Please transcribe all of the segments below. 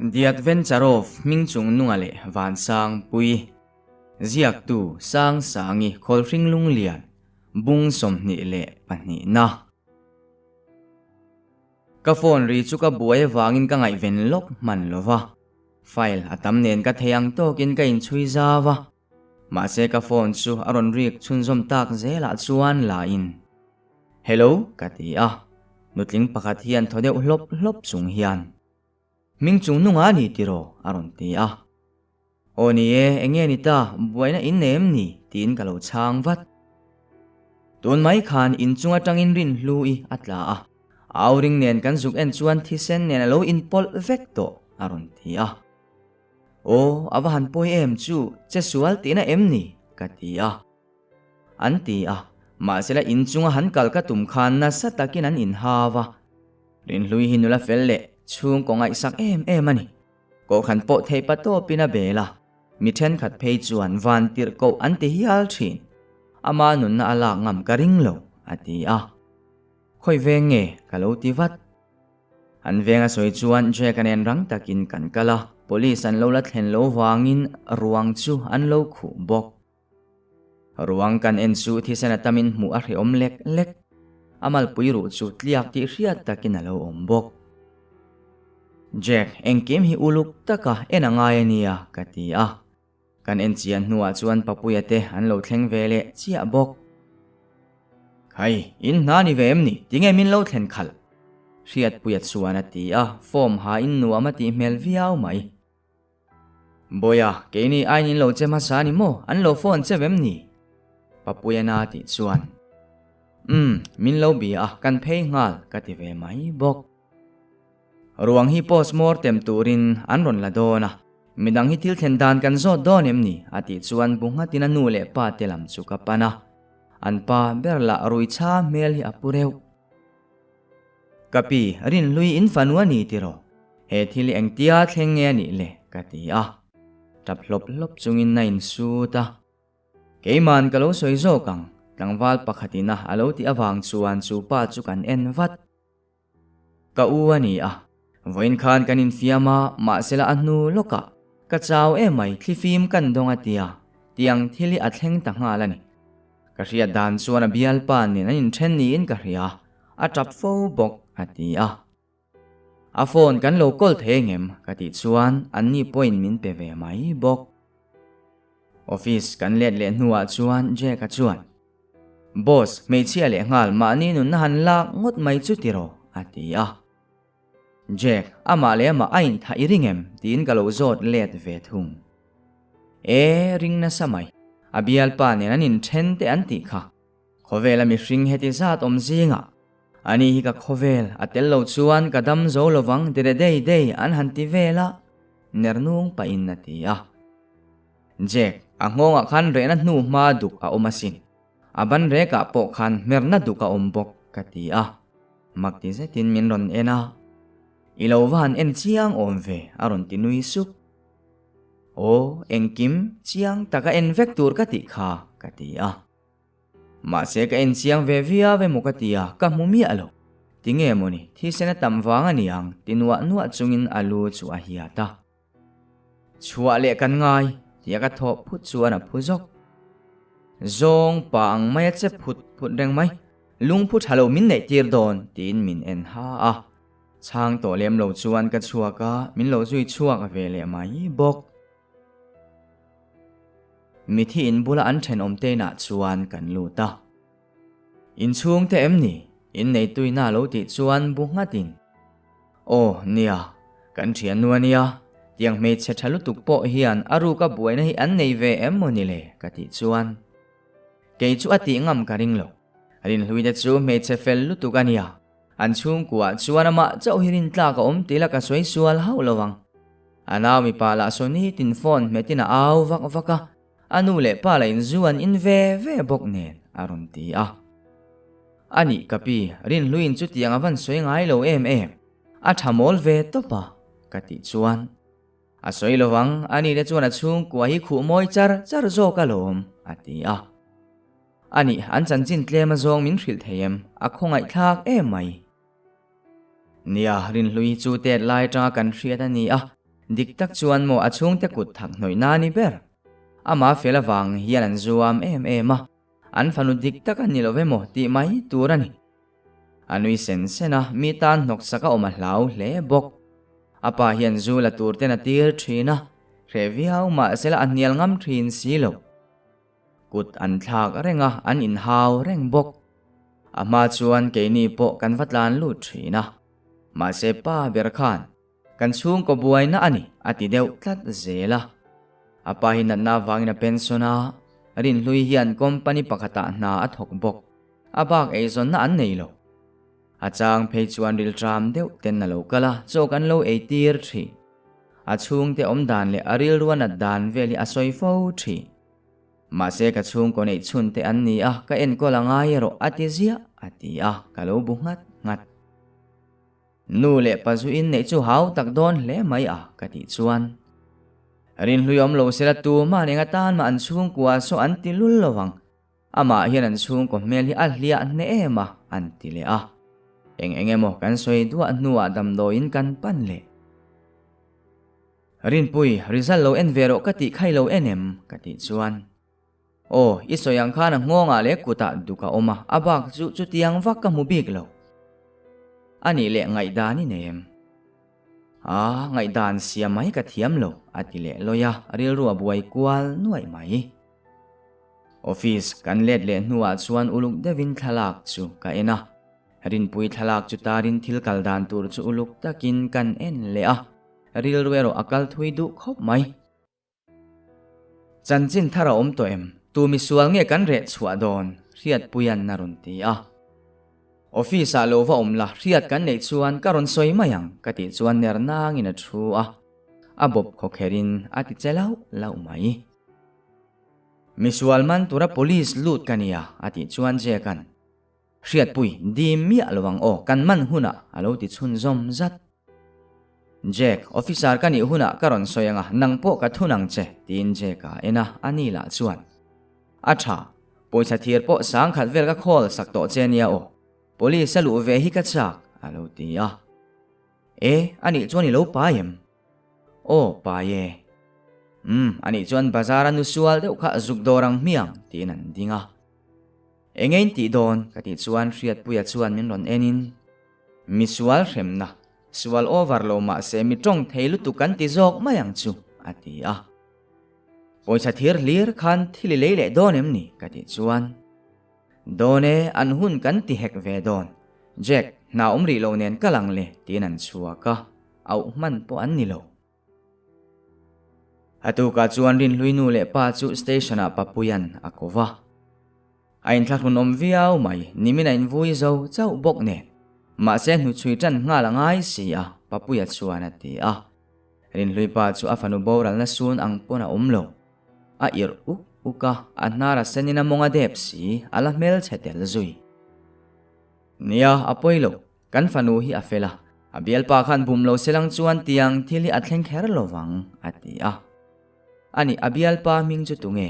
The Adventure of Ming Chung Nungale Van Sang Pui Ziak Tu Sang Sangi Khol Ring Lung Lian Bung Som Ni Le Pani Na Ka phone ri chu ka buai wangin ka ngai ven lok man lova file atam nen ka theyang to kin ka in chui zawa ma se ka phone chu aron rik chun zom tak zela chuan la in hello kati a nutling pakhat hian thodeu hlop chung hian Ming Chung Nunga ni tiro aron ti a oni e enge ni ta buaina in nem ni tin ka lo chang vat tun mai khan in chunga tangin rin hlui atla a Auring nen kan zuk en chuan thi sen nen alo in pol vek to aron ti a o awahan poi em chu che sual tina em ni ka ti a an ti a ma sela in chunga han kal ka tum khan na sa takin an in hawa rin hlui hinula felle chung ko ngai sak em ani ko khan po thei pa to pina bela mi then khat phei chuan van tir ko an ti hial thin ama nun na ala ngam ka ring lo ati a khoi venge kalo ti vat an venga soi chuan je kanen rang takin kan kala police an lo la thlen lo wangin ruang chu an lo khu bok ruang kan en chu thi sana tamin mu a hri om lek amal puiru chu tliak ti hriat takin alo om bok Jack engkem hi uluk taka enangai ania katia kan en chian nuwa chuan papuyate an lo thleng vele chia bok Hai, in nani ve em ni, tinge min lo thlen khal. Riat puyat suana ti a, form ha in nuwa mati mel viao mai. Boya, ke ni ai nin lo che masa ni mo, an lo phone che vem ni. Papuya na ti chuan. Min lo bi a, kan pei ngal, kati ve mai bok. Ruang hi postmortem turin an ron la do na. Midang hi til thlen dan kan zo don em ni, ati chuan bunga tinanule pa telam chuka pana. Anpa berla rui cha mel hi apureu kapi rin lui in fanua ni tiro he thili engtia thlenge ni le kati a tap lop chungin na in suta keiman kalo soizo kang tlangwal pakhatina alo ti awang chuan chu pa chu kan en vat ka uani a voin khan kanin fiama ma sela anu loka ka chaw e mai thlifim kan donga tia tiang thili athleng ta ngalani Karia dan suana bial pan ni in chen ni in karia a trap fo bok ati a phone kan local thengem kati chuan anni point min pe ve mai bok office kan let le nuwa chuan je ka chuan boss me chia le ngal ma ni nun han la ngot mai chu tiro ati a Jack ama le ma ain tha iringem tin kalo zot let ve thung ring na samai Abial pa ni nanin chente anti kha Khovel mi hring heti zat om zinga ani hi ka khovel atel lo chuan kadam zo lowang dire dei an hanti vela nernung pa in nati a Jack angonga khan re na nu ma duk a omasin aban re ka po khan merna duk a ombok kati a makti se tin min ron ena ilowan en chiang om ve aron tinui suk O engkim chiang taka en vektur kati kha katia ma se ka en chiang ve via ve mukatia ka mumi alo tinge moni thi sena tamwanga niang tinwa nuwa chungin alu chu a hiata chua le kan ngai tia ka tho phut chuana phuzok zong pang mai che phut reng mai lung phut halo min nei tir don tin min en ha a chang to lem lo chuan ka chuaka min lo zui chuak ve le mai bok Mithi in bula an then om te na chuan kan luta in chung te em ni in nei tui na lo ti chuan bunga tin nia kan thian nuania tiang me che thalu tuk po hian aru ka buaina hi an nei ve em moni le ka ti chuan ke chu ati ngam ka ring lo rin hlui de chu me che fel lu tu ania an chung kwa chuan ama chau hirin tla ka om tila ka soi sual hau lowang anaw mi pala soni tin phone metina aw vaka anu le pala in zuan in ve bok nen aron ti a ani kapi rin luin chu tiang avan soi ngai lo em a thamol ve topa kati chuan a soi lowang ani le chuan a chung kwa hi khu moi char zo ka lom ati a ani an chan chin tlema zong min thril theyem a khongai thak mai nia rin lui chu te lai tanga kan hriat ani a dik tak chuan mo achung te kut thak hnoi na ni ber ama fela wang hian an zuam em a an fanu dik tak an nilo ve mo ti mai turani anui sen sena mi tan nok saka oma hlau hle bok apa hian zu la tur te na tir thina reviau ma sela an nial ngam thin silo kut an thak renga an in hau reng bok ama chuan ke ni po kan vatlan lu thina ma se pa ber khan kan chung ko buai na ani ati deuh tlat zela apa hin na wangina pensiona rin hlui hian company pakhata na athok bok abak eizon na an nei lo achang phei chuan ril tram deuh ten na lo kala cho kan lo ei tir thi achung te om dan le aril ruan at dan veli asoi fo thi ma se ka chung ko nei chun te an ni a ka en ko langa yero atizia ati a ka lo bungat ngat nu le pazu in nei chu hau tak don le mai a ka ti chuan rin hluyom lo sela tu ma nenga tan ma an chung kwa so an ti lul lowang ama hian an chung ko mel hi a hlia ne ema an ti le a engemo kan soi duwa nuwa dam do in kan pan le rin pui result lo en vero ka ti khai lo enem ka ti chuan o isoyang khana ngonga le kuta duka oma abak chu tiang vak ka mu big lo ani le ngai dani nem ngai dan siam mai ka thiam lo ati le loya ril ruwa buai kwal nuai mai office kan let le nuwa chuan uluk devin thalak chu ka ena rin pui thalak chu tarin thil kaldan tur chu uluk takin kan en le a ril ruero akal thui du khop mai chanchin thara om to em tu mi sual nge kan re chua don riat puyan narun ti a office a lo wa omla riat kan nei chuan karon soi mayang kati chuan ner nang in a thu a abob khokherin ati chelau lau mai misual man tura police lut kania ati chuan je kan riat pui dim mi alwang o kan man huna alo ti chun zom zat Jack officer kani huna karon soyanga nangpo ka thunang che tin je ka ena anila chuan acha poisa thir po sang khat vel ka khol sak to chenia o police lu ve hi ka chak alo ti a ani chuan i lo pa yem o pa ye ani chuan bazar anu sual deuh kha zuk dorang miang tin an dinga engein ti don ka ti chuan riat puya chuan min ron enin misual hremna sual overlo ma se mi tong theilu tu kan ti jok mayang chu ati a poisa thir lir khan thili leile donem ni ka ti chuan done an hun kan ti hek ve don Jack na umri lo nen kalang le tin an chua ka au man po an ni lo atu ka chuan rin luinu le pa chu station a papuyan akova ain thlakun om viau mai nimina in vui zo chau bok ne ma se nu chui tan nga la ngai si a papuya chuan ati a rin lui pa chu afanu boral na sun ang pona omlo a ir uka anara senina monga dep si ala mel chetel zui nia apoilo kan fanu hi afela abial pa khan bumlo selang chuan tiang thili athleng kher lowang ati a ani abial pa ming chu tunge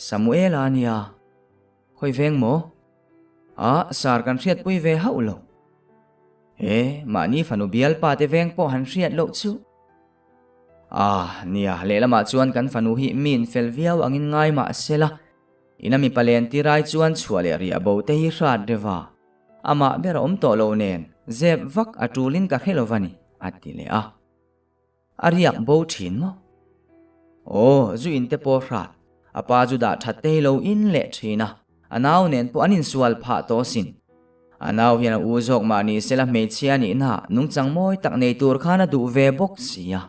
Samuel ania khoi veng mo sar kan riat pui ve haulo mani fanu bial pa te veng po han riat lo chu nia lela ma chuan kan fanu hi min fel viau angin ngai ma sela inami palen ti rai chuan chuale ri abo te hi rat dewa ama ber om to lo nen zep vak atulin ka khelovani atile a ariak bo thin mo zu in te po rat apa ju da thatte lo in le thina anaw nen po anin sual pha to sin anaw hian uzok mani sela me chiani na nung changmoi tak nei tur khana du ve bok sia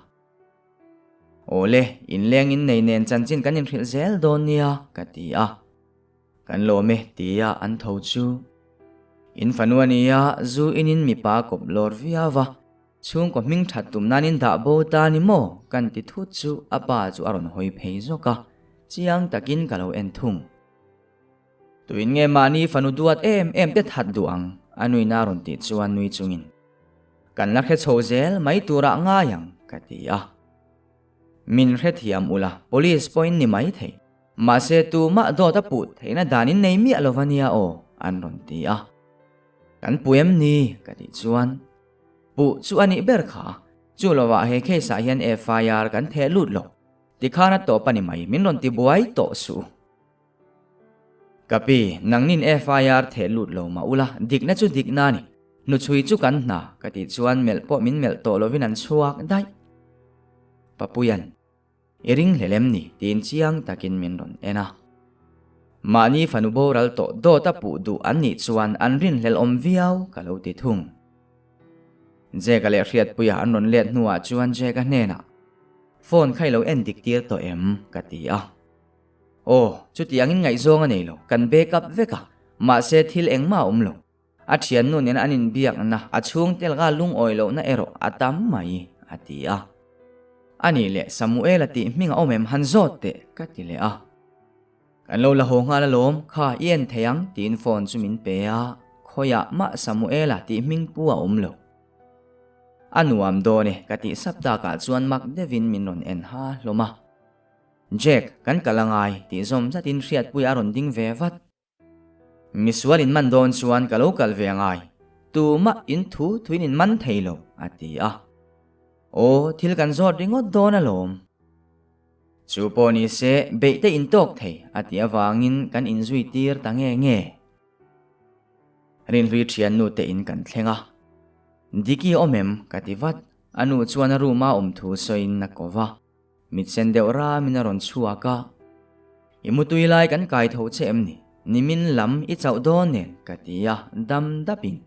ole in leng in nei nen chanchin kan in thil zel don nia katia kan lo me tia an tho chu in fanuania zu inin mi pa kop lor viawa chung ko ming that tum nanin da bo ta ni mo kan ti thu chu apa chu aron hoi phei zoka chiang takin kalo en thung tuin nge mani fanu duat em te that duang anui naron ti chuan nui chungin kan la khe chozel mai tura nga yang katia min khe thiam ula police point ni mai thei ma se tu ma do ta put theina danin nei mi alovania o an ron ti kan puem ni kati chuan pu chu ani ber kha chu lowa he khe sa hian FIR kan the lut lo ti khana to pani mai min ron ti buai to su kapi nangnin FIR the lut lo ma ula dik na chu dik na ni nu chui chu kan na ka ti chuan mel po min mel to lovin an chuak dai papuyan iring lelem ni tin chiang takin min ron ena mani fanuboral to do ta pu du an ni chuan an rin hlel om viau ka lo ti thung je ka le riat puya an ron let nuwa chuan je ka hne na phone khai lo en dik tir to em ka ti a o chu ti angin ngai zong anei lo kan backup veka ma se thil engma lo a thian nu nen anin biak na a chung tel ga lung oilo na ero atam mai ati a ani le Samuel ati minga omem hanzot te ka ti le a kan lo la honga la lom kha yen theyang tin phone chu min pe a khoya ma Samuel ati ming pu a lo anuam do ne ka ti sapta ka chuan mak devin min ron en ha loma Jack kan kalangai ti zom zatin riat puya ron ding ve vat miswarin man don chuan ka local ve ngai tu ma in thu thuin in man theilo ati a o thil kan zot ringot don alom chu poni se be te in tok thei ati awangin kan in zui tir tange nge rin ri thian nu te in kan thlenga diki omem kativat anu chuan ruma thu soin na kova mitsen deura minaron chuaka imutui lai kan kai tho chem ni nimin lam I chau don nen katia dam dapin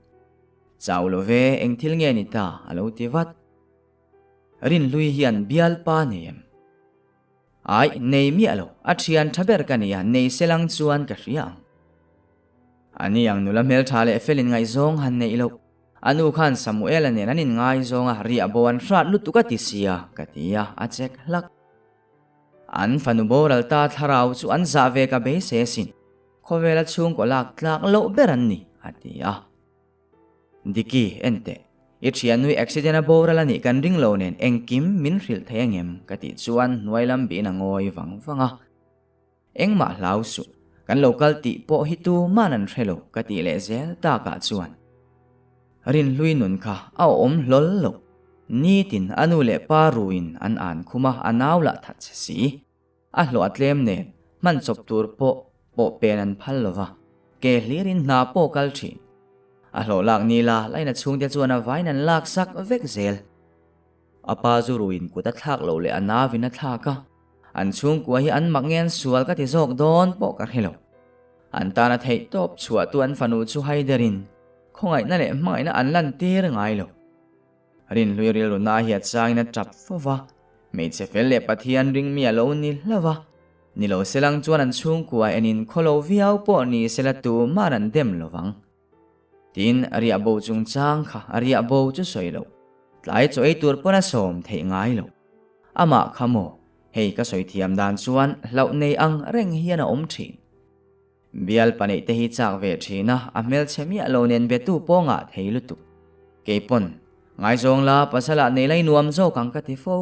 chaulo ve eng thil nge ni ta alo tivat rin lui hian bial pa nem ai nei mi alo athian thaber kania nei selang chuan ka riang ani ang nula mel thale felin ngai zong han nei lo anu khan Samuel ane nanin ngai zonga ri abon rat lutuka tisia katia achek lak an fanuboral ta tharau chu an zave ka be sesin khowela chung ko lak tlak lo beran ni atia diki ente ichian nui accident aboral ani kan ring lo nen engkim min ril thengem kati chuan noilam bi na ngoi wangwanga engma lausu kan local ti po hitu manan thelo kati le zel ta ka chuan rin lui nun kha au om lol lo ni tin anu le pa ruin an khuma anaw la that si a hlo atlem ne man chop tur po pen an phal lova ke hlirin na po kal thi a hlo lak ni la laina chung te chuan a vain an lak sak vek zel apa zu ruin ku ta thak lo le ana vina thaka an chung ku hi an mangen sual ka ti zok don po ka helo an ta na thei top chua tu an fanu chu haiderin khongai na le mai na an lan tir ngai lo rin lui ril na hi chang na trap fowa me che fel le pathian ring mi alo ni lawa ni lo selang chuan an chung kuai anin kholo viau po ni selatu maran dem lowang tin aria bo chung chang kha aria bo chu soilo tlai choi tur pona som thei ngai lo ama khamo hei ka soi thiam dan chuan hlo nei ang reng hian a om thin bial panei te hi chak ve thina amel chemi alonen betu ponga theilutu keipon ngai zong la pasala nei lai nuam zo kang ka ti fo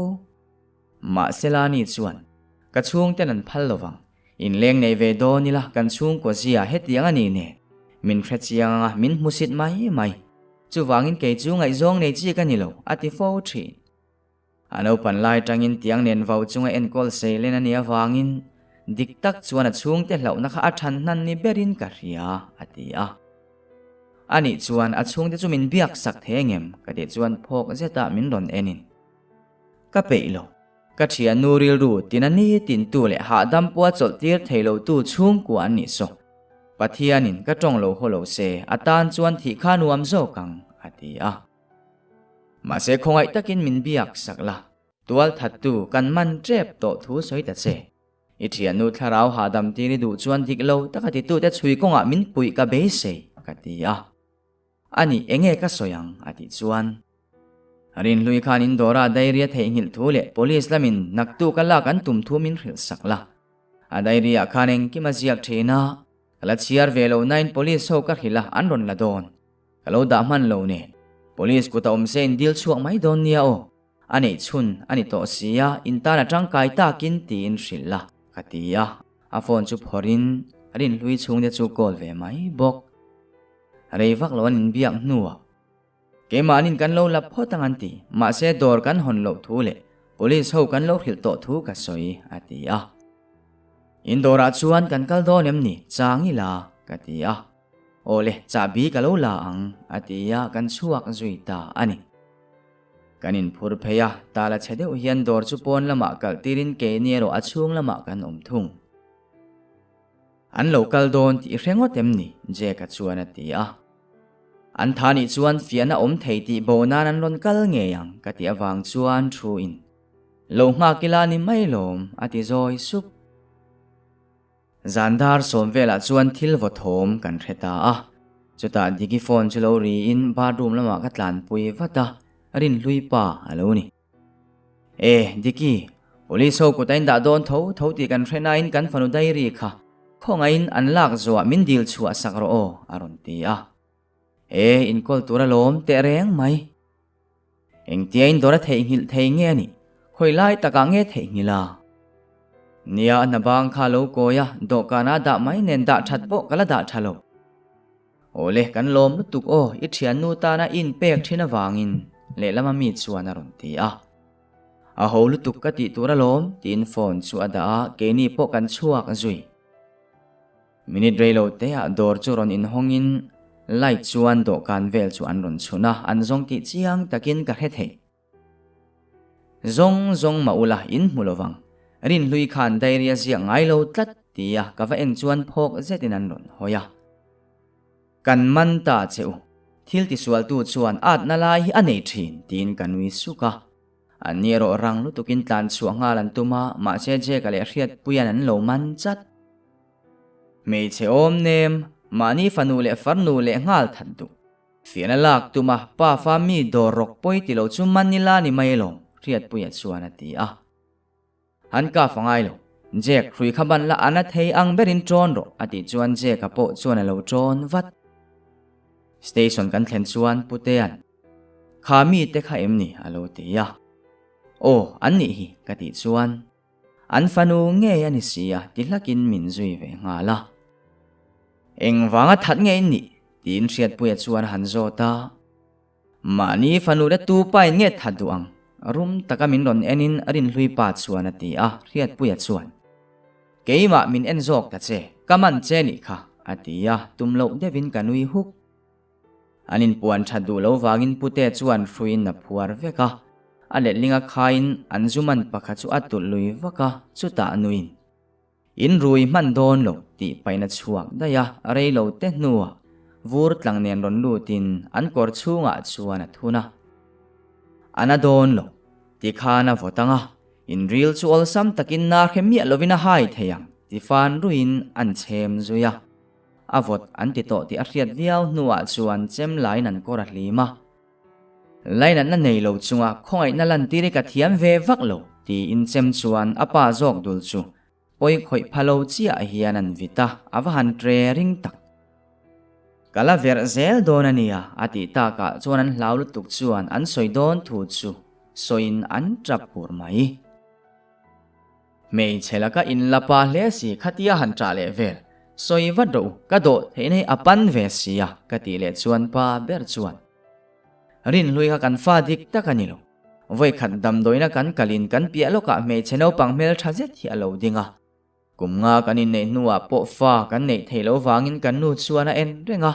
ma selani chuan ka chung ten an phal lowang in leng nei ve do ni la kan chung ko zia hetiang ani ne min khrechianga min musit mai chu wangin ke chu ngai zong nei chi ka ni lo ati fo thi ano pan lai tangin tiang nen vau chunga en kol se len ani awangin dik tak chuan a chung te hlau na kha a than nan ni berin ka ria atia ani chuan a chung te chu min biak sak thengem ka de chuan phok zeta min ron enin ka peilo ka thia nuril ru tinani tin tu le ha dam puwa chol tir theilo tu chung ku an ni so pathianin ka tong lo holo se atan chuan thi kha nuam zo kang atia ma se khongai takin min biak sakla tual thattu kan man trep to thu soi ta che ithianu tharau hadam tini du chuan diklo takati tu te chui konga min pui ka be se katia ani enge ka soyang ati chuan rin lui khan in dora dairia theingil thule police lamin naktu kala kan tum thu min ril sakla a dairia khaneng ki maziak thena kala chiar velo 9 police ho ka khila anron la don kalo da man lo ne police ku ta sen dil chuak mai don nia o ani chun ani to sia intana tangkai ta kin tin rilla katia a phone chu phorin rin lui chung de chu call ve mai bok rei vak lon in biak nuwa ke manin kan lo lap pho tangan ti ma se dor kan hon lo thu le police ho kan lo hil to thu ka soi ati a indora chuan kan kal do nem ni changi la ka ti a ole cha bi ka lo la ang ati a kan chuak zui ta ani kanin phur pheya tala chhede u hian dor chu pon lama kal tirin ke ni ro achung lama kan thung an local don ti hrengot emni je ka chuan ati a an thani chuan fiana thei ti bonan an lon kal nge yang ka ti awang chuan thu in lo nga kila ni mai lom ati zoi sup zandar somvela chuan thil vo thom kan reta a chuta digi phone chu lo ri in bathroom lama ka tlan pui vata rin lui pa alo ni diki police ho ko tain da don tho ti kan rena in kan fanu dai ri kha khonga in an lak zo min dil chu asakro o aron ti a in kol tura lom te reng mai eng tiain dora thei ngil thei nge ni khoi lai taka nge thei ngila nia na bang kha lo ko ya do kana da mai nen da that bo kala da thalo ole kan lom lutuk o I thian nu ta na in pek thina wangin le lama mi chuan aron ti a ho lutuk ka ti tura lom tin phone chu ada ke ni po kan chuak zui minute relo te a dor chu ron in hongin lai chuan do kan vel chu an ron chuna an zong ti chiang takin ka he the zong maula in mulovang rin lui khan dairia zia ngai lo tlat tia ka va eng chuan phok zetin an ron hoya kan man ta cheu thil ti sual tu chuan at na lai hi anei thin tin kanui suka aniro rang lu tukin tlan chuanga lan tuma ma che ka le hriat puyan an lo man chat mei che om nem mani fanu le farnu le ngal than tu fiana lak tuma pa fa mi do rok poi ti lo chu man ni la ni mai lo hriat puya chuan ati a han ka fangai lo jek hrui khaban la ana thei ang berin tron ro ati chuan je ka po chuan lo tron vat station kan thlen chuan putean khami te kha emni alo ti ya an ni hi ka ti chuan an fanu nge ani sia ti hlakin min zui ve nga la eng wanga that nge ni tin hriat puya chuan han zo ta mani fanu le tu pai nge thaduang rum taka min ron enin arin hlui pa chuan ati a hriat puya chuan keima min en zok ta che kaman che ni kha ati a tumlo devin kanui huk anin puan thadu lo wangin pute chuan hruin na phuar veka ale linga khain anzuman pakha chu atul lui waka chuta anuin in rui man don lo ti paina chuak daya arei lo te nuwa vur tlang nen ron lutin an kor chunga chuan athuna ana don lo ti khana votanga in real chu ol sam takin na khemi lovina hai theyang ti fan ruin an chem zuya avot an ti to ti ariat viau nuwa chuan chem lai nan kora hlima lainan na nei lo chunga khongai na lan tiri ka thiam ve vak lo ti in chem chuan apa jok dul chu poi khoi phalo chia hian an vita avahan tre ring tak kala ver zel donania ati ta ka chuan an hlau lutuk chuan an soidon thu chu soin an trapur mai mei chelaka in lapa hle si khatia han tra le vel soi vado ka do theinei apan ve sia ka ti le chuan pa ber chuan rin lui ha kan fa dik takanilo voi khat dam doina kan kalin kan pia loka mei cheno pangmel thajet hi alo dinga kumnga kanin nei nuwa po fa kan nei theilo wangin kan nu chuana en renga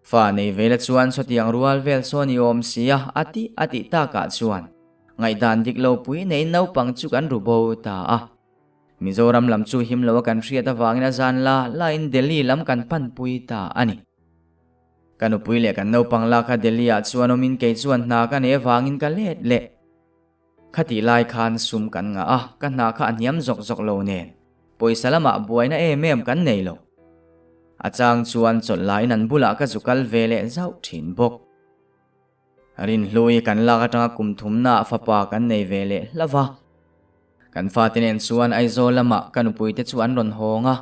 fa nei vela chuan sotiang rual vel soni om sia ati ta ka chuan ngai dan dik lo pui nei nau pang chu kan ru bo ta a Mizoram lam chu him lo kan hriat awangin a zan la in Delhi lam kan pan pui ta ani kanu pui le kan no pang la kha Delhi a chuan omin ke chuan na ka ne wangin ka let le khati lai khan sum kan nga a ka na kha aniam zok lo nen poisalama buaina em kan nei lo achang chuan chol lai nan bula ka zukal vele zau thin bok rin hlui kan la ka tanga kum thumna fapa kan nei vele lawa kan fatinen chuan aizo lama kanu pui te chuan ron honga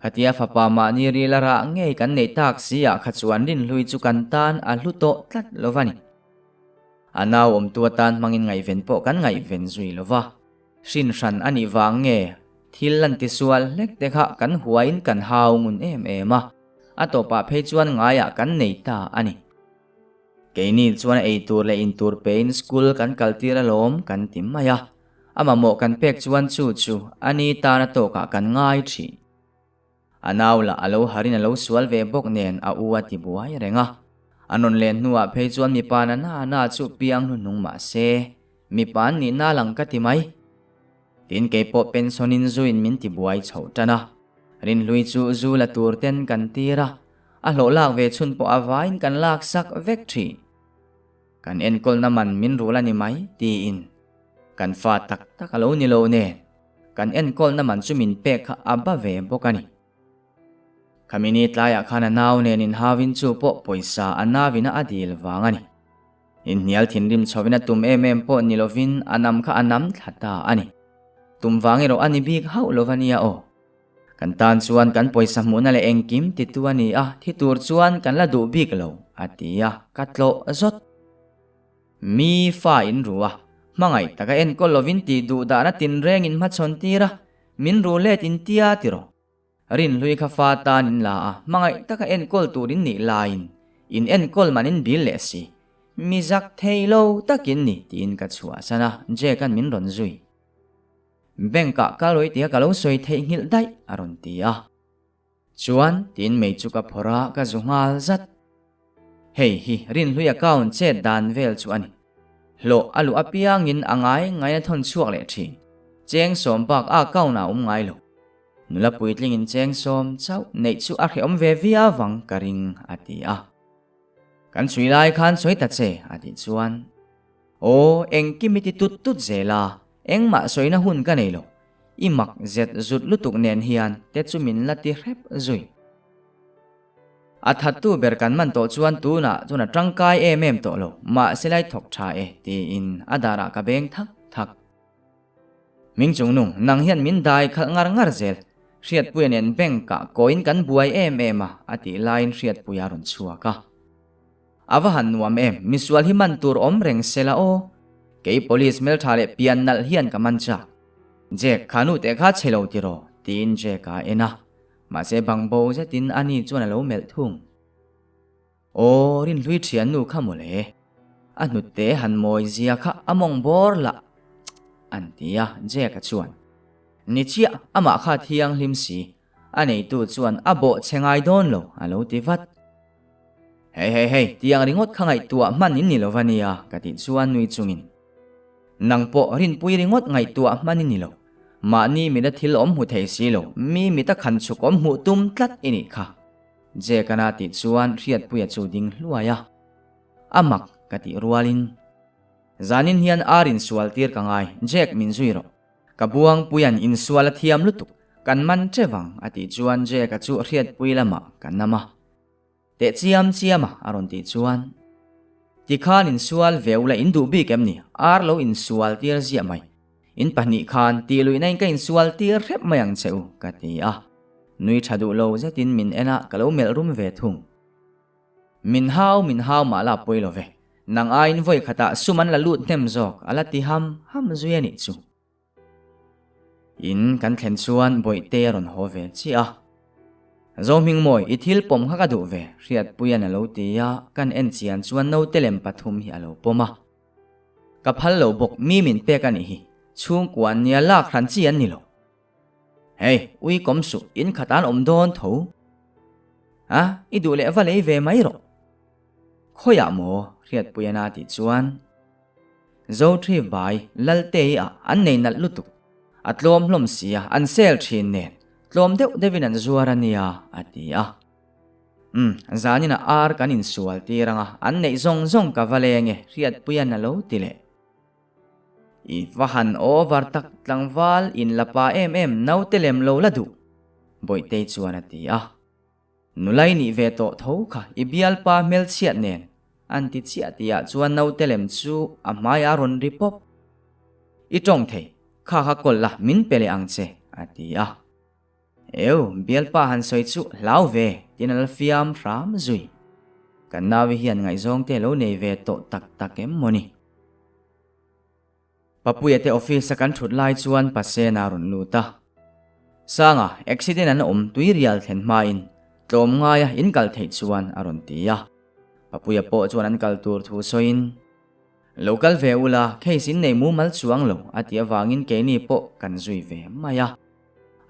hatia fapa ma ni ri lara ngei kan nei tak sia kha chuan rin hlui chu kan tan a hluto tlat lovani anaw om tu tan mangin ngai ven po kan ngai ven zui lova shin ran ani wang nge thil lan ti sual lek te kha kan huain kan haungun em ema atopa phei chuan ngaya kan nei ta ani Ke ni chuan ei tur le in tur pein school kan kaltira lom kan tim maya ama mo kan pek chuan chu ani ta na to ka kan ngai thi anaula alo harin alo sual ve bok nen a u ati buai renga anon len nuwa phei chuan mi pa na chu piang nu nung ma se mi pan ni na lang ka ti mai tin ke po pensionin zuin min ti buai chho tana rin lui chu zu la tur ten kan tira a lo lak ve chun po avain kan lak sak vek thi kan enkol naman min rula ni mai ti in kan fa tak alo ni lo ne kan enkol naman chu min pek kha aba ve bokani kamini tlaya khana naw nen in havin chu po poisa anavina adil wangani in nial thin rim chhovina tum po nilovin anam kha anam thata ani tum wangi ro ani bik hau lovania o kan tan chuan kan poisa muna le engkim ti tuani a thi tur chuan kan la du bik lo atia katlo zot mi fa in ruwa mangai taka en ko lovin ti du da na tin reng in ma chon tira min ru le tin tia tiro rin lui kha fa tan in la a mangai taka en kol turin ni lain in en kol manin bil le si mi zak thailo takin ni tin ka chua sana je kan min ron zui bengka kaloi tia kalo soi thei ngil dai aron tia chuan tin mei chu ka phora ka zungal zat hei hi rin lui account che dan vel chu ani lo alu apiang in angai ngai na thon chuak le thi cheng som bak a kauna ngai lo nula puitling in cheng som chau nei chu a khom ve via wang karing atia kan chui lai khan soi ta che ati chuan o eng kimiti tut zela eng ma soina hun ka nei lo imak zet zut lutuk nen hian te chu min lati rep zui athatu berkan man to chuan tu na chuna tangkai to lo ma selai thok tha e ti in adara ka beng thak ming chung nung nang hian min dai khal ngar zel riat puyan en bengka coin kan buai a ati line riat puyaron chuaka avahan nuam misual himan tur om reng sela o ke police mel thale pian nal hian ka mancha je khanu te kha chelo tiro tin je ka ena ma se bangbo je tin ani chuan lo mel thung o rin lui thian nu khamole anu te han moi zia kha among bor la antia je ka chuan ni chia ama kha thiang hlim si anei tu chuan abo chengai don lo alo tivat hei tiang ringot khangai tua manin ni lovania ka ti chuan nui chungin nang po rin pui ringot ngai tua manin ni lo ma ni mi da thil om hu thei si lo mi ta khan chuk om hu tum tlat ini kha je kana ti chuan riat puya chu ding hluaya amak ka ti rualin zanin hian arin sual tir kangai jek min zuiro kabuang puyan in sual thiam lutuk kan man chewang ati chuan je ka chu riat pui lama kan nama te chiama aron ti chuan ti khan in sual veula in du bi kem ni arlo in sual tir zia mai in pani khan ti lui nai ka in sual tir rep mayang cheu ka ti a nui thadu lo zetin min ena kalo mel rum ve thung min hau ma la poi lo ve nang ain voi khata suman la lut nem jok ala ti ham zuyani chu in kan thlen chuan boi te ron ho ve chi a zoming moi ithil pom kha ka du ve riat puyan alo tia kan en chian chuan no telem pathum hi alo poma ka phal lo bok mi min pe kan hi chung kwan nia la khran chi an ni lo hey ui kom su in khatan om don tho a i du le va le ve mai ro khoya mo riat puyana ti chuan zo thri vai lal te a an nei nal lutuk atlom hlom sia an sel thin nen tlom deuh devin an zuarania atia zanina ar kanin sual tiranga an nei zong ka valenge riat puyan alo tile i vahan over tak tlangwal in lapa nau telem lo ladu boite chuan atia nulai ni ve to tho kha ibial pa mel chiat nen anti chia tia chuan nau telem chu amaya ron ripop i tong thei kha kol la min pele angche atia bial pa han soi chu lau ve tinal fiam ram zui kan nawi hian ngai zong te lo nei ve to tak em moni papuya te office kan thut lai chuan pasena ron luta sanga accident an tui rial thlen ma in tlom ngaya in kal thei chuan aron tia papuya po chuan an kal tur thu soin local ve ula kheisin nei mu mal chuang lo atia wangin ke ni po kan zui ve maya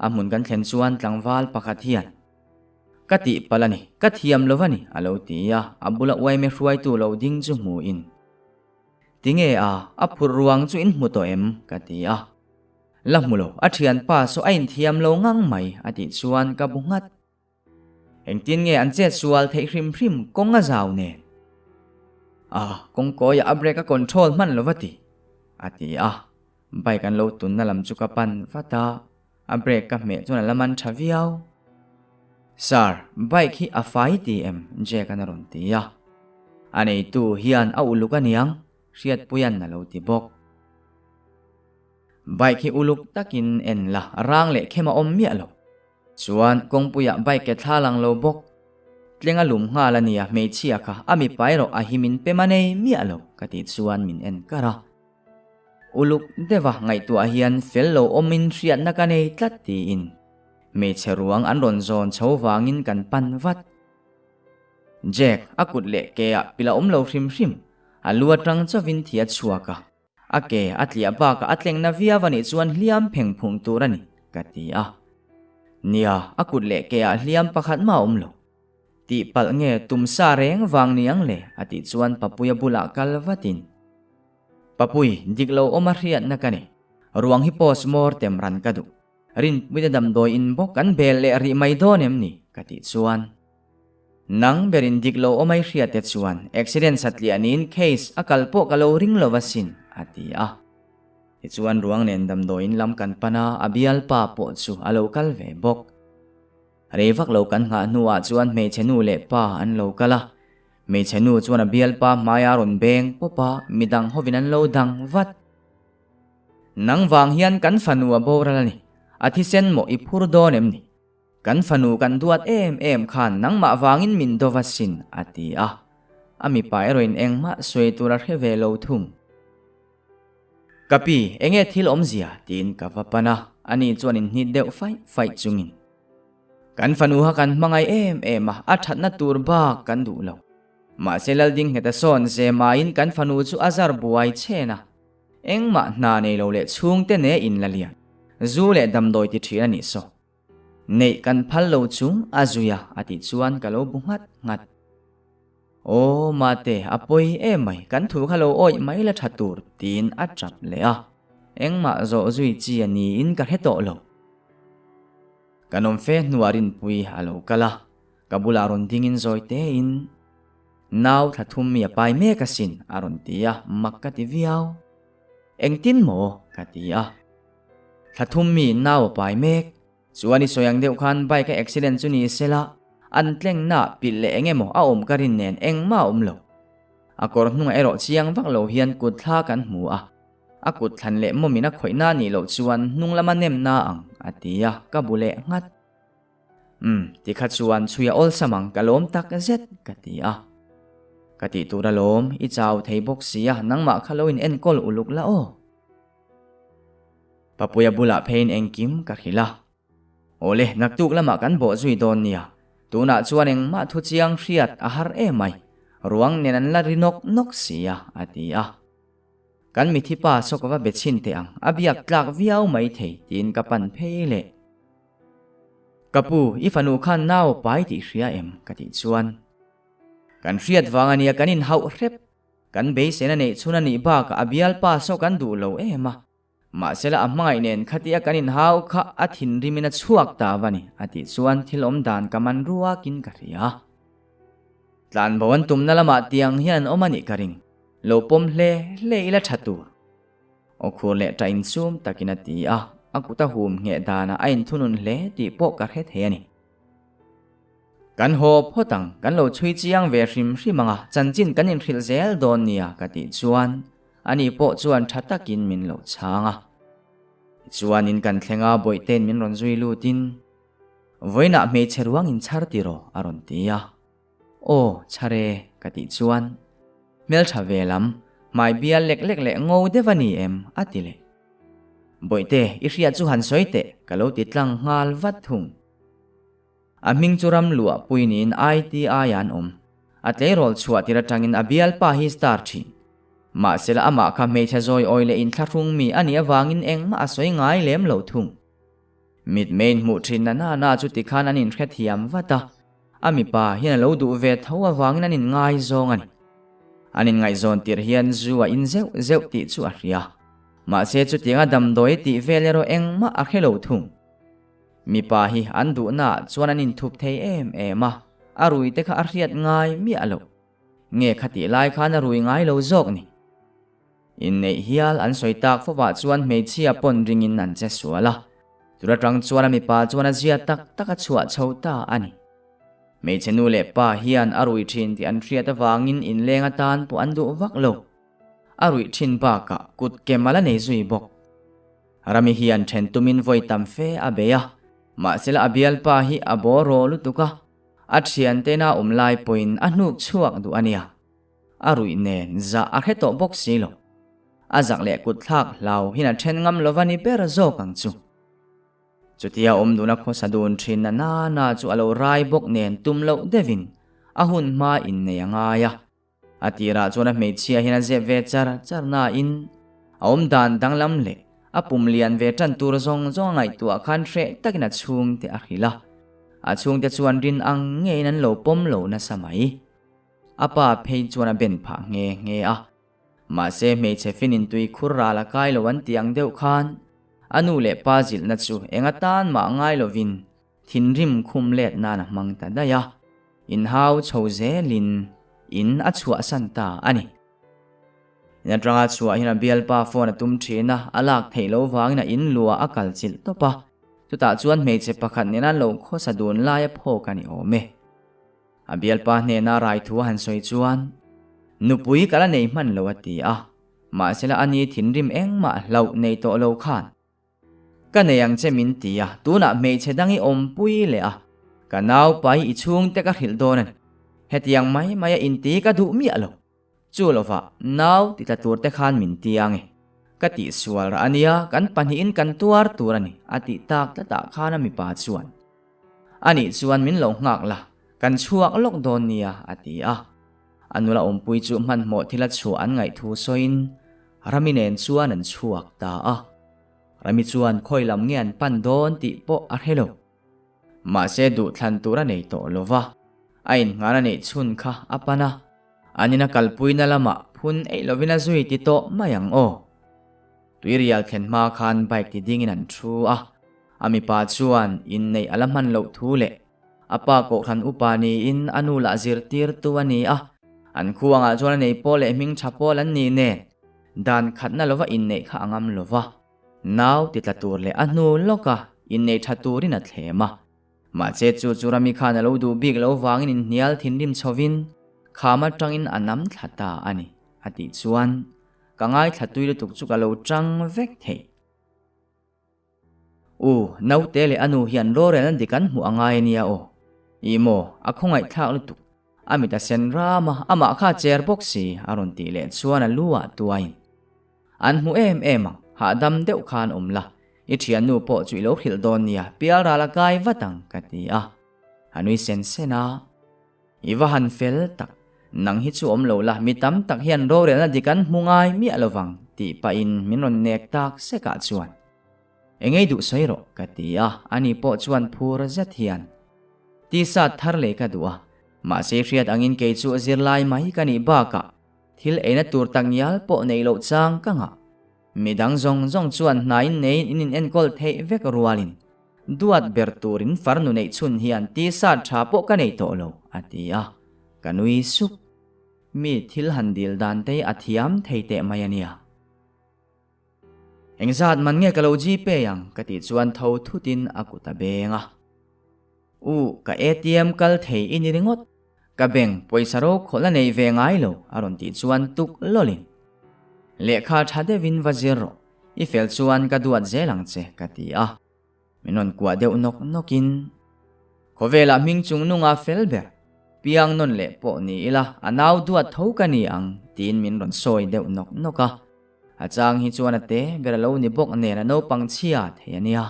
amun kan thlen chuan tlangwal pakhat hian kati palani kathiam lovani alo tia abula wai me hruai tu lo ding chu mu in tinge a aphur ruang chu in muto em katia lamulo athian pa so ain thiam lo ngang mai ati chuan ka bungat engtin nge an che sual thei hrim hrim konga zaw ne kong ko ya abreka control man lovati ati bai kan lo tun na lam chu ka pan fata abrek ka me chuna laman thaviau sar bai khi afai tm je kan ron tia anei tu hian a uluk aniang riat puyan na lo ti bok bai khi uluk takin en la rang le khema om mi alo chuan kong puya bai ke thalang lo bok tlenga lum nga la nia me chia kha ami pairo a himin pemane mi alo kati chuan min en kara uluk dewa ngai tu a hian fellow omin riat na kanei tlati in me cheruang an ron zon chowangin kan pan vat jack akut le ke a pila lo hrim hrim alua tang chawin thia chuaka ake atlia ba ka atleng na via wani chuan hliam pheng phung turani katia nia akut le ke a hliam pakhat ma lo ti pal nge tumsa reng wang niang le ati chuan papuya bula kalvatin papui diklo omariat na kani ruang hi post mortem ran kadu rin widadam doi in bok kan bel le ri mai donem ni kati chuan nang berin diklo omai hriat te chuan accident satli anin case akalpo kalo ring lowasin ati ti chuan ruang nen dam doin lam kan pana abial pa po chu alo kal ve bok revak lo kan nga nuwa chuan me chenu le pa an lo kala me chenu chuan abial pa maya ron beng popa midang hovinan lo dang vat nang wang hian kan fanua boralani athisen mo iphur donem ni kan fanu kan duat em khan nang ma wangin min dovasin ati ami pairoin engma soitura heve lo thum kapi enge thil omzia tin kavapana ani chuanin ni deuh fai chungin kan fanu ha kan mangai em athat na turba kan du lo ma selal ding heta son se main kan fanu chu azar buai chena engma na nei lo le chung te ne in lalia zu le dam doi ti thira ni so nei kan phal lo chung azuya ati chuan kalo bungat ngat o mate apoi mai kan thu khalo oi mai la thatur tin atrap le engma zo zui chi ani in ka heto lo kanom fe nuarin pui alo kala kabula ron dingin zoite in naw thathum mi pai me kasin aron tia makkati viau engtin mo katia thathum mi naw pai mek chuani soyang deuh khan bai ka accident chu ni sela an tleng na pil le engemo a om karin nen engma lo akor hnunga ero chiang vak lo hian kut thla kan hmu akut thlan le momina khoina ni lo chuan hnunglama nem na ang atia ka bule ngat tikha chuan chuya ol samang kalom tak zet katia kati turalom i chaw thei bok sia nangma khaloin enkol uluk la papuya bula phein engkim ka khila ole naktuk lama kan bo zui don nia tuna chuan engma thu chiang hriat a har mai ruang nenan la rinok nok sia atia kan mithi pa sokwa bechin te ang abiak tlak viau mai thei tin kapan pheile kapu ifanu khan naw pai ti hria em kati chuan kan hriat wangania kanin hau hrep kan be sena nei chuna ni ba ka abial pa so kan du lo ema ma sela amngai nen khatia kanin hau kha athin rimina chuak ta wani ati chuan thilom dan kaman ruwa kin ka ria tlan bawan tumna lama tiang hian omani karing lopom hle ila thatu okhur le train sum takinati akuta hum nge dana ain thunun hle ti po ka he theni kan ho photang kan lo chui chiang ve hrim hrimanga chanchin kanin thil zel don nia kati chuan ani po chuan thatakin min lo changa chuan in kan thlenga boiten min ron zui lutin voina me cheruang in chartiro aron tia o chare kati chuan mel thavelam mai bia lek le ngo devani em atile boite ihria chu han soite kalo titlang ngal vat thung aming churam lua puinin ITI an atlei rol chua tira tangin abial pa hi star thi ma sela ama kha me cha zoi oile in thlarung mi ani awangin engma asoi ngai lem lo thung mit main mu thin na chu ti khan anin khet hiam wata ami pa hian lo du ve tho awangin anin ngai zong ani anin ngai zon tir hian zuwa in zeu ti chu a ria ma se chu tinga dam doi ti velero engma a khelo thung mi pa hi an du na chuan anin thup thei em arui te kha ariat ngai mi alo nge khati lai khan arui ngai lo zok ni in nei hial an soitak fowa chuan meichia pon ringin an che suala tura tang chuan mi pa chuan azia tak a chua chhota ani meichenu le pa hian arui thin ti an riat awangin in lenga tan pu an du vak lo arui thin pa ka kut kemala nei zui bok rami hian then tumin voi tam fe abeya ma sela abial pa hi aboro lutuka athian te na umlai point anu chuak du ania arui nen za a kheto bok silo azak le kut thak lau hina then ngam lovani per zo kang chu chutia duna kho sadun thin na chu alo rai bok nen tum lo devin ahun ma in ne anga ya atira chona meichia hina je ve charna in dan danglam le apum lian ve tan tur zong ngai tu khan thre takina chung te akhila achung te chuan rin ang nge nan lo pom lo na samai apa phei chuan ben pha nge a ma se me che finin tui khurra la kai lo an tiang deuh khan anu le pa zil na chu enga tan ma ngai lovin thin rim khum let na na mang ta daya in hau choze lin in achua santa ani ina tranga chua hina bial pa phone tum thina alak theilo wangina in lua akal chil topa chuta chuan me che pakhat nena lo kho sadun lai pho kani ome abial pa ne na rai thu han soi chuan nupui kala nei man lo ati a ma sela ani thin rim engma lo nei to lo khan kaneyang che min tia tuna me che dangi om pui le a kanau pai I chung te ka hil donan hetiang mai in ti ka du mi alo chu lova naw ti ta tur te khan min tiang e ka ti sual ra ania kan panhi in kan tuar turani ati tak ta khana mi pa chuan ani chuan min lo ngak la kan chuak lok don nia ati a anula om pui chu man mo thila chu an ngai thu soin raminen chuan an chuak ta a rami chuan khoilam ngian pan don ti po a hello ma se du thlan tura nei to lova ain ngana nei chun kha apana anina kalpuina lama phun ei lovina zui ti to mayang o tuirial thlen ma khan bike ti dingin an thu a ami pa chuan in nei alaman lo thu le apa ko khan upani in anu la zir tir tuani a an khuanga chuan nei pole ming thapol an ni ne dan khatna lova in nei kha angam lova naw ti tlatur le anu loka in nei thaturin a thlema ma che chu churami khan lo du big lo wangin in nial thin rim chovin khama tangin anam thata ani ati chuan kangai thatui le tuk chu ka lo tang vek thei nau te le anu hian ro re nan dikan mu angai nia o imo akhongai thak lu tuk amita senra ma ama kha chair box si aron ti le chuan a luwa tuain an mu em ha dam deuh khan omla I thian nu po chui lo khil don nia pial ra la kai watang kati a anui sen sena iwa han fel tak nang hi chu om lo la mi tam tak hian ro re na dikan mungai mi alowang ti pa in minon nek tak se ka chuan engei du soiro kati a ani po chuan phur zat hian ti sa thar le ka duwa ma se riat angin ke chu zirlai mai kani ba ka thil eina tur tangyal po nei lo chang ka nga midang zong chuan nain nei in enkol thei vek rualin duat berturin farnu nei chun hian ti sa tha po ka nei to lo ati a kanui sup mi thil handil dan te athiam theite mayania engzat man nge kalo ji pe yang kati chuan tho thutin akuta benga ka ATM kal thei in ringot ka beng poisa ro khola nei ve ngai lo aron ti chuan tuk lolin lekha thade win wazero I fel chuan ka duat zelang che kati a minon kwa deu nokin khovela ming chung nunga felber piang non le po ni ila anaw duat tho kani ang tin min ron soi deu noka achang hi chuan ate beralo ni bok ne na no pangchia thenia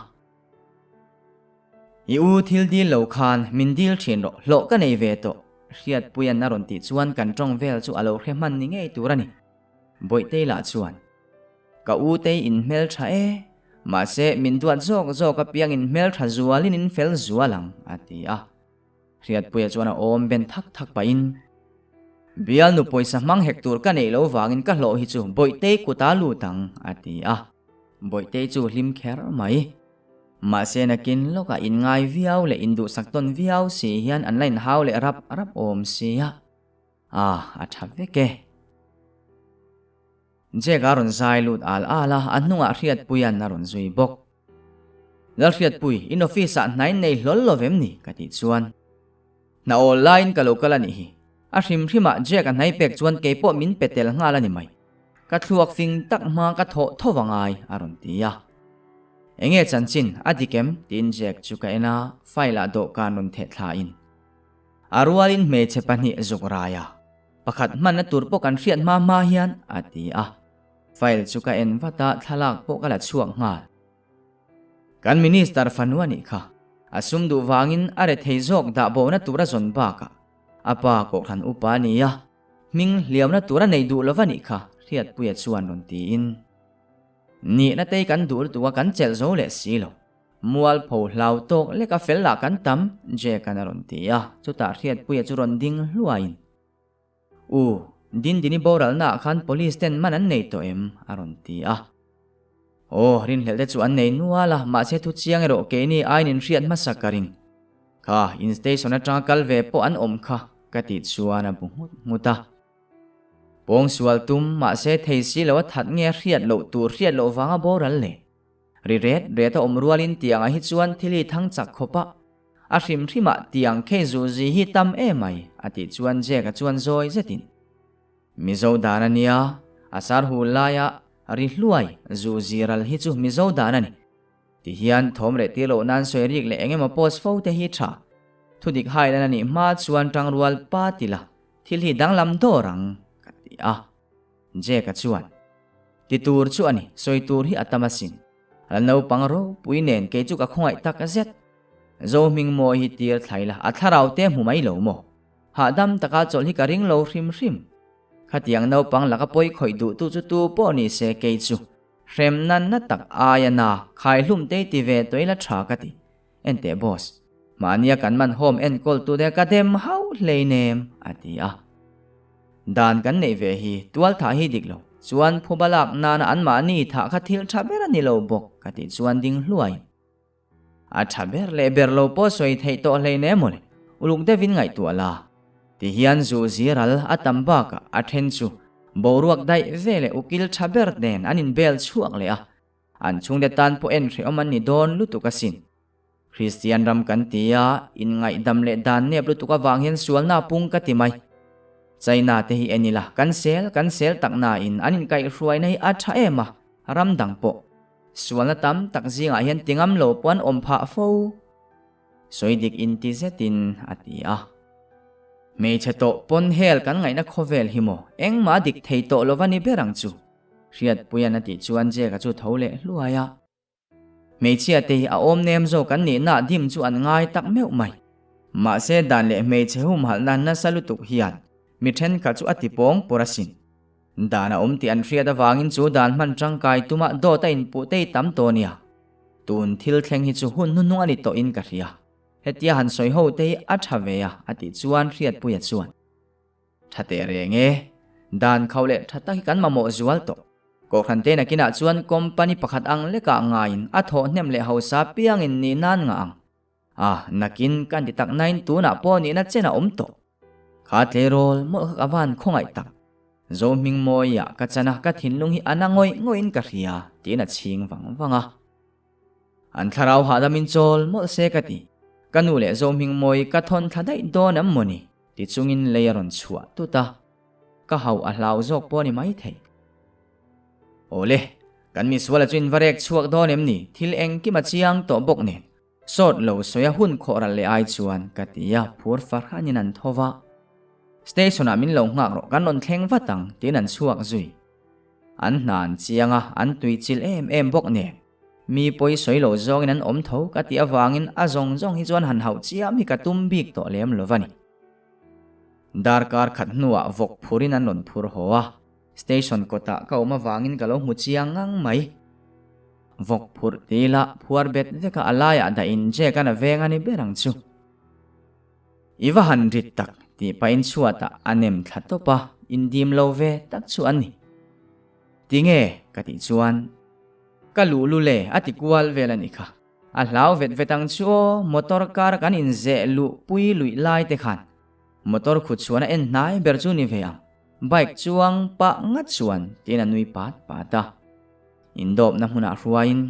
I thil dil lo khan min dil thin ro lo ka nei ve to riat puyan na ron ti chuan kan tong vel chu alo hreman ni ngei turani boi te la chuan ka u te in mel tha e ma se min duat zok ka piang in mel tha zualin in fel zualang ati a riat puya chuan a om ben thak pa in bial nu poisa mang hektur ka nei lo wangin ka hlo hi chu boi te ku ta lu tang ati a boi te chu hlim kher mai ma se na kin loka in ngai viau le indu sakton viau si hian online haw le rap om si a a tha veke je garon zai lut al ala anunga riat puyan na ron zui bok dal riat pui in office a nai nei hlol lovem ni ka ti chuan na online ka lokal ani hi a hrim je ka nai pek chuan ke po min petel ngala ni mai ka thuak fing tak ma ka tho wangai aron tia enge chanchin adikem tin jek chuka ena file do kanun the thla in arwalin me chepani zukraya pakhat man na turpo kan riat ma hian ati a file chuka en wata thalak po kala chuak nga kan minister fanuani kha asum du wangin are theizok da bo na tura zon ba ka apa ko khan upaniya ming liam na tura nei du lovani kha riat puya chuan ron ti in ni na te kan dur tuwa kan chel zo le silo mual pho hlau tok le ka fel la kan tam je kan ron ti a chu ta riat puya chu ron ding hluain din dini boral na khan police ten manan nei to em aron ti a rin hlel te chu an nei nuala ma se thu chiang ero ke ni ain in riat ma sakarin kha in station atang kal ve po an om kha ka ti chuana bungut muta pong sual tum ma se thei si lo that nge riat lo tur riat lo wanga boral le ri re ta om rualin tiang a hi chuan thili thang chak khopa a hrim tiang khe zu ji hi tam e mai ati chuan je ka chuan zoi zetin mizo danania asar hulaya ri hluai zu ziral hi chu mizo danani ti hian thom re ti lo nan soi rik le engema post pho te hi tha thudik hai lana ni ma chuan tang rual pa tila thil hi danglam dorang kati a je ka chuan ti tur chu ani soi tur hi atamasin alno pangro puinen ke chu ka khongai tak a zet zo ming mo hi tir thaila atharau te humai lo mo ha dam taka chol hi ka ring lo hrim khatiang no pang laka poi khoi du tu chu tu po ni se ke chu rem nan na tak ayana khai hlum te ti ve toila tha ka ti ente boss mania kan man home en call tu de ka dem how leinem atia dan kan nei ve hi tual tha hi diklo chuan phubalak nana an ma ni tha kha thil thabera ni lo bok ka ti chuan ding hluai a thaber le ber lo po soi thei to leine mole uluk de vin ngai tu ala ti hian zu ziral atamba ka athen chu boruak dai vele ukil thaber den anin bel chuak le a an chung de tan po en thre oman ni don lu tu ka sin Christian ram kan tia in ngai dam le dan ne lu tu ka wang hian sual na pung ka ti mai chaina te hi enila kan sel tak na in anin kai hruai nei a tha ema ram dang po sual na tam tak zinga hian tingam lo pon om pha fo soidik in ti zetin atia me chato pon hel kan ngai na khovel himo engma dik thei to lovani berang chu riat puyan ati chuan je ka chu thole hluaya me chia te a om nem zo kan ni na dim chu an ngai tak meu mai ma se dan le me chehum hal nan na salutuk hian mi then ka chu ati pong porasin dana ti an ria da wangin chu dan man tangkai tuma do ta in pu te tam to nia tun thil thleng hi chu hun nu ani to in ka ria hetia han soi ho te a thaveya ati chuan riat puya chuan thate renge dan khaule thata hi kan mamo zual to ko khan te na kina chuan company pakhat ang le ka ngain a tho hnem le hausa piang in ni nan nga ang nakin kan ti tak nain tu na po ni na chena om to kha tle rol mo awan khongai tak zo ming moya ka chana ka thinlung hi anangoi ngoin ka ria ti na ching wanga an tharau ha damin chol mo se ka ti kanu le zo ming moi ka thon thadai don am moni ti chungin leyaron chua tuta ka hau a hlau jok po ni mai thei ole kan mi swala chin varek chuak don em ni thil eng ki ma chiang to bok ne sot lo soya hun khoral le ai chuan katia phur farhanin an thova station amin lo ngak ro kan on thleng watang tin an chuak zui an nan chianga an tui chil em bok ne mi poi soi lo zong in an om tho ka ti awangin a zong hi chuan han hau chiam hi ka tum bik to lem lovani darkar khat nuwa vok phurin an lon phur hoa station kota ka oma wangin kalo muchiang ngang mai vok phur tila phuar bet veka alaya da in je kana venga ni berang chu iwa hanrit tak ti pain chuata anem thatopa indim love tak chu ani tinge kati chuan kalulu le ati kwal velani kha a hlau vet vetang chu motor car kan in ze lu pui lui lai te khan motor khu chuana en nai ber chu ni veam bike chuang pa ngat chuan tina nui pat pata indop na huna ruain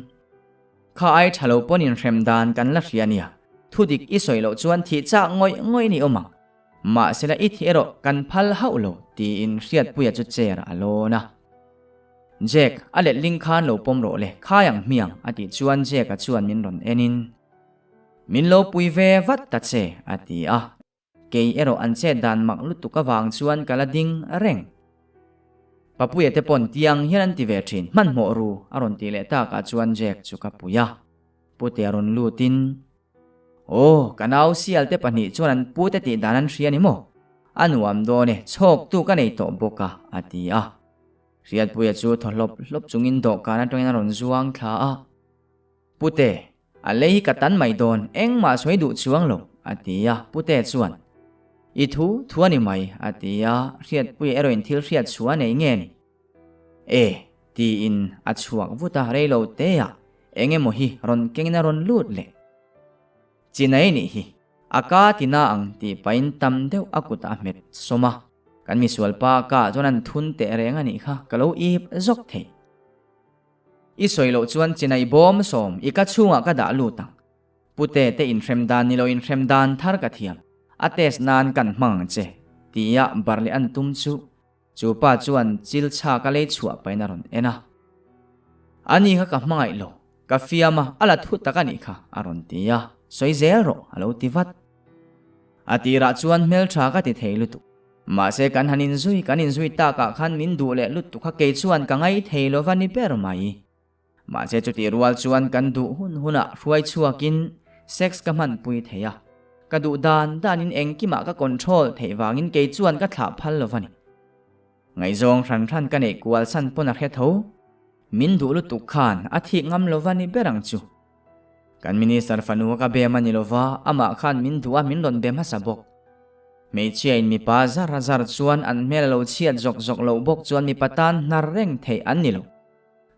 kha ai thalo ponin remdan kan la riania thudik isoilo chuan thi cha ngoi ni oma ma sela i thiero kan phal haulo ti in riat puya chu cher alona Jack ale ling khan lo pom ro le khayang miang ati chuan Jack a chuan min ron enin min lo pui ve vat ta che ati a ke ero an che dan mak lu tu ka wang chuan kala ding reng papuya te pon tiang hian ti ve thin man mo ru aron ti le ta ka chuan Jack chu ka puya pute aron lutin o kanau sial te pani chuan pute ti danan riani mo anuam do ne chok tu ka nei to boka ati a riat puya chu tholop lop chungin do kana tongin ron zuang thla a pute alei ka tan mai don engma soi du chuang lo ati a pute chuan I thu thuani mai ati a riat puya eroin thil riat chuan ei nge ni ti in a chuak vuta reilo te a enge mo hi ron kengina ron lut le chinai ni hi aka tina ang ti pain tam deuh akuta met soma kan mi sualpa ka chuan thun te reng ani kha kalo ip zok the I soilo chuan chinai bom som I ka chunga ka da lutang pute te in remdan ni lo in remdan thar ka thiam ates nan kan mang che tia barli an tum chu pa chuan chil cha ka le chua paina ron ena ani ka mangai lo ka fiama ala thu takani kha aron tia soi zero alo tivat atira chuan mel tha ka ti theilu tu ma se kan hanin zui ta ka khan min du le lut tu kha ke chuan ka ngai theilo vani per mai ma se chu ti rual chuan kan du huna ruai chuakin sex ka man pui theya ka du danin engkima ka control theiwangin ke chuan ka thla phal lo vani ngai zong ran ka nei kwal san pona khe tho min du lut tu khan athi ngam lo vani berang chu kan minister fanu ka be mani lova ama khan min duwa min lon be ma sabok mei chiain mi pa zar chuan an mel lo chiat jok lo bok chuan mi patan nar reng thei an ni lo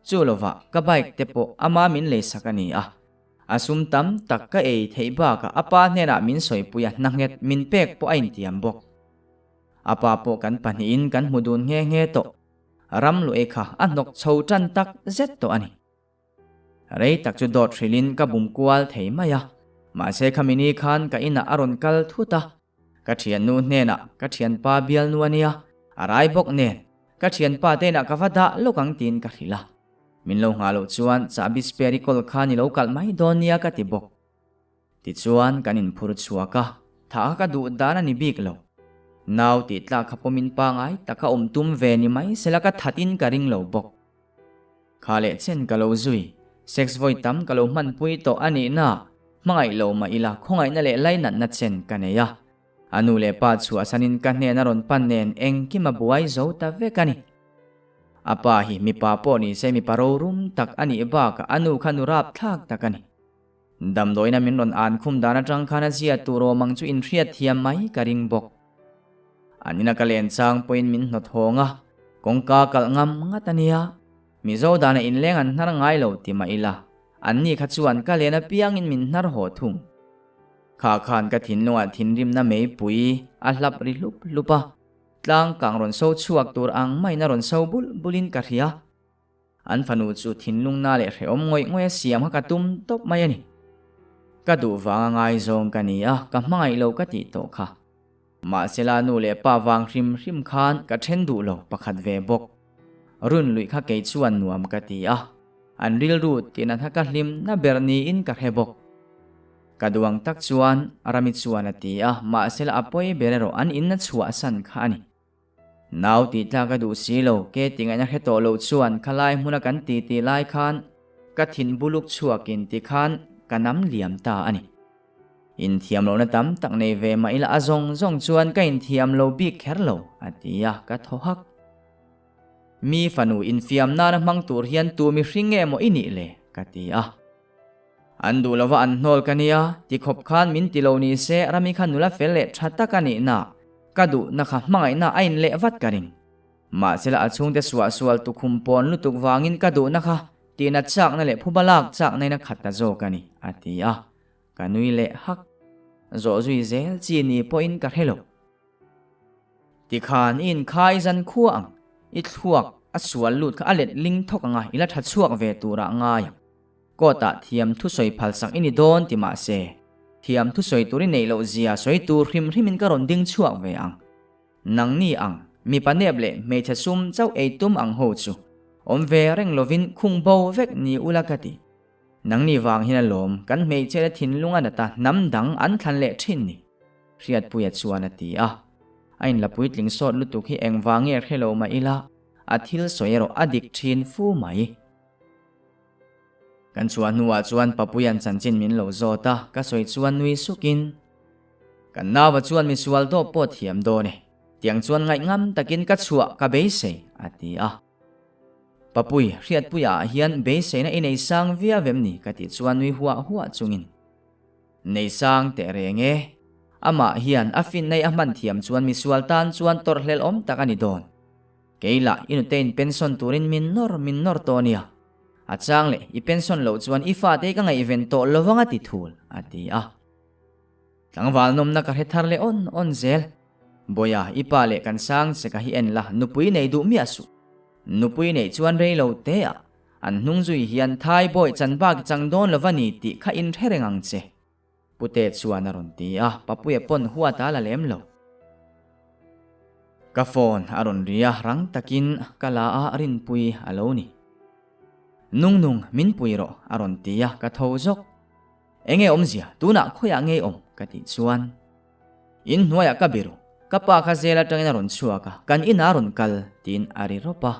chu lova ka bike te po ama min le sakani a asum tam tak ka ei thei ba ka apa nena min soi puya nanget min pek po ain tiam bok apa po kan panin kan mudun nge to ram lu ekha anok chho tan tak zet to ani rei tak chu dot thrilin ka bum kwal thei maya ma se khamini khan ka ina aron kal thuta ka thian nu nena ka thian pa bial nuania arai bok ne ka thian pa te na ka vada lokang tin ka khila min lo nga lo chuan chabi spiritual khani lo kal mai donia ka ti bok ti chuan kanin phur chuaka tha ka du dana ni bik lo naw ti tla khapomin pa ngai taka tum ve ni mai selaka thatin ka ring lo bok khale chen ka lo zui sex voi tam ka lo man pui to ani na mangai lo ma ila khongai na le lai na chen kaneya anu le pa chu asanin ka hne na ron pan nen eng ki ma buai zo ta ve kani apa hi mi pa po ni se mi paro rum tak ani ba ka anu khanu rap thak takani dam doina min ron an khum dana tang khana sia tu ro mang chu in riat thiam mai ka ring bok anina ka len chang point min not honga kongka kal ngam ngatania mi zo dana in leng an nar ngai lo ti ma ila anni kha chuan ka lena piang in min nar ho thum kha khan ka thin lo thin rim na mei pui a hlap ri lupa tlang kang ron so chuak tur ang mai na ron so bulin ka ria an fanu chu thin lung na le hreom ngoi siam ha ka tum top mai ani ka du wanga ngai zong kania ka mangai lo ka ti to kha ma sela nu le pa wang hrim khan ka then du lo pakhat ve bok run lui kha ke chuan nuam ka ti a an ril ru tin an ha ka hlim na berni in ka hebok kaduang tak chuan arami chuan ati a ma sela apoi berero an in na chua san kha ani naw ti tla ka du silo ke tinga na he to lo chuan khalai huna kan ti lai khan ka thin buluk chuakin ti khan kanam liam ta ani in thiam lo na tam tak nei ve mai la azong zong chuan ka in thiam lo bik kher lo atia ka thohak mi fanu in fiam na mang tur hian tu mi hringe mo ini le katia andu lova an hnol kania ti khop khan min tilo ni se rami khan nula fele thata kani na kadu na kha mangai na ain le wat karing ma sela achung te suwa sual tu khumpon lutuk wangin kadu na kha tina chak na le phubalak chak nai na khatta zo kani atia kanui le hak zo zui zel chi ni point ka helo ti khan in khai zan khuang i thuak a sual lut kha alet ling thok anga ila tha chuak ve tura ngai ko ta thiam thu soi phal sak ini don ti ma se thiam thu soi turi nei lo zia soi tur hrim hrimin ka ron ding chuak ve ang nang ni ang mi paneb le me tha sum chau ei tum ang ho chu om ve reng lovin khung bo vek ni ulakati nang ni wang hina lom kan mei che thin lunga na ta nam dang an than le thin ni riat puya chuan ati a ain la puit ling sot lutuk hi eng wange khelo ma ila athil soyero adik thin fu mai kan chuan nuwa chuan papuyan chanchin min lo zota ka soi chuan nui sukin kan nawa chuan mi sual do po thiam do ne tiang chuan ngai ngam takin ka chua ka be se ati a papui riat puya hian be se na inei sang via vem ni ka ti chuan nui huwa chungin nei sang te renge ama hian afin nei aman thiam chuan mi sual tan chuan tor hlel om takani don keila inutein pension turin min nor tonia achang le I pension lo chuan ifa te ka ngai event to lowanga ti thul ati a tlangwal nom na ka hethar le on zel boya ipa le kan sang se ka hi en la nupui nei du mi asu nupui nei chuan rei lo te a an hnung zui hian thai boy chanba ki changdon lowani ti kha in thereng che pute chuan aron ti a papuye pon huwa ta la lem lo ka phone aron ria rang takin kala a rin pui alo ni nung min puiro aron tia ka thozok enge omzia tuna khoya nge om ka ti chuan in hnuaya ka biru ka pa kha zela tangina ron chuaka kan ina ron kal tin ari ropa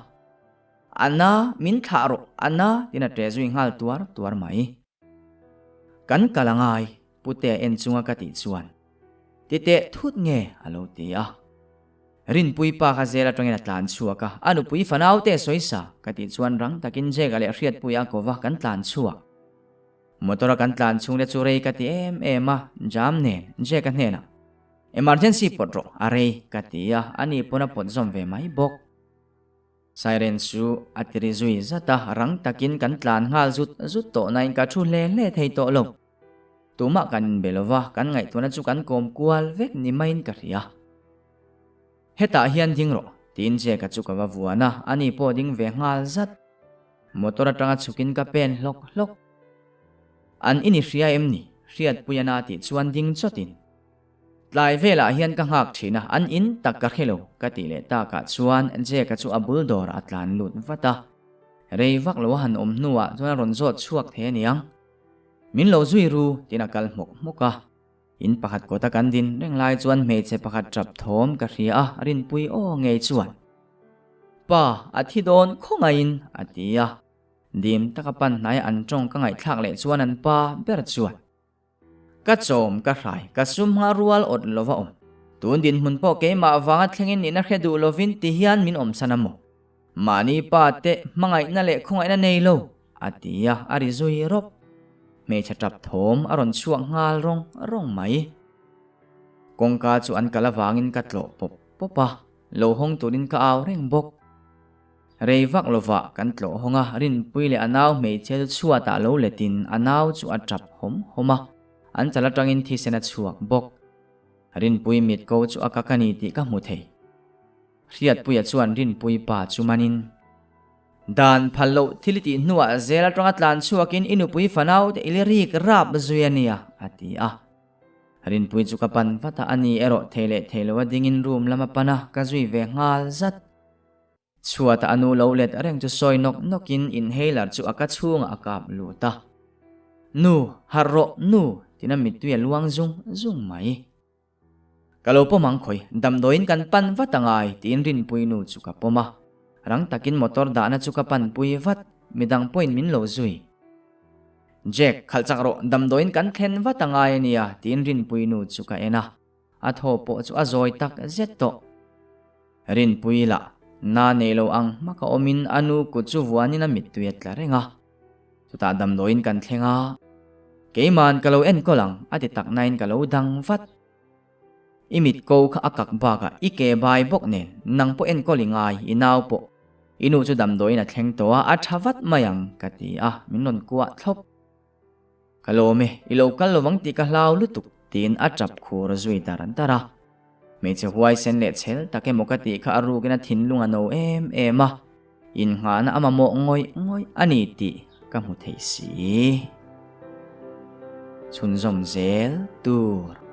ana min tharo ana tina trezui ngal tuar mai kan kalangai pute en chunga ka ti chuan tite thut nge alo tia rin pui pa kha zela tangina tlan chuaka anu pui fanau te soisa ka ti chuan rang takin je gale riat puya ko wa kan tlan chuak motora kan tlan chung le churei ka ti em a jam ne je ka hne na emergency potro arei ka ti a ani pona pon zom ve mai bok siren su atiri zui zata rang takin kan tlan ngal zut to nain ka thu le thei to lo tuma kan belova kan ngai tuna chu kan kom kwal vek ni main ka ria heta hian dingro tin je ka chu ka wa vuana ani po ding ve ngal zat motora tanga chukin ka pen lok an ini ria em ni riat puyana ti chuan ding chotin tlai vela hian ka ngak thina an in tak ka khelo ka ti le ta ka chuan je ka chu abul dor atlan lut vata rei vak lo han om nuwa chuan ron zot chuak the niang min lo zui ru tinakal moka in pakhat ko ta kan din reng lai chuan me che pakhat trap thom ka ria rin pui o ngei chuan pa athi don khonga in atia dim takapan nai an tong ka ngai thak le chuan an pa ber chuan ka chom ka rai ka sum nga rual ot lova om tun din mun po ke ma wanga thlengin ni na khredu lovin ti hian min om sanamo mani pa te mangai na le khongai na nei lo atia ari zui rop me chatap thom aron chuak ngal rong mai kongka chu an kala wangin ka tlo popa lo hong turin ka aw reng bok reivak lova kan tlo honga rin puile anaw me che chuwa ta lo letin anaw chu atrap homa an chala tangin thi sena chuak bok rin pui mit ko chu akakani ti ka mu thei riat puya chuan rin pui pa chumanin dan phallo thiliti nuwa zela tanga tlan chuakin inu pui fanau te ilerik rap zuania ati a rin pui chu kapan vata ani ero thele wadingin room lama pana ka zui ve ngal zat chuata anu lo let areng chu soi nokin inhaler chu aka chunga akap luta nu harro nu tinamit tuya luang zung mai kalopo mangkhoi damdoin kan pan vatangai tin rin pui nu chu kapoma rang takin motor da na chu kapan pui vat midang point min lo zui Jack khalchakro damdoin kan thlen watangai nia tin rin puinu chu ka ena a tho po chu a zoi tak zeto rin puila na nelo ang maka omin anu ku chu wanin a mittuet la renga chuta damdoin kan thlenga keiman kalo en kolang ati tak nain kalo dang vat imit ko kha akak baka ike bai bok nen nang po en kolingai inaw po inu chu damdoin a thleng towa a thawat mayang kati a minon kuwa thlop kalome ilo kalowang ti ka hlau lutuk tin a chap khur zui taran tara me che huai sen le chel take mokati kha aru kena thinlung ano ema in nga na amamo ngoi ani ti ka mu thei si chun zom zel tur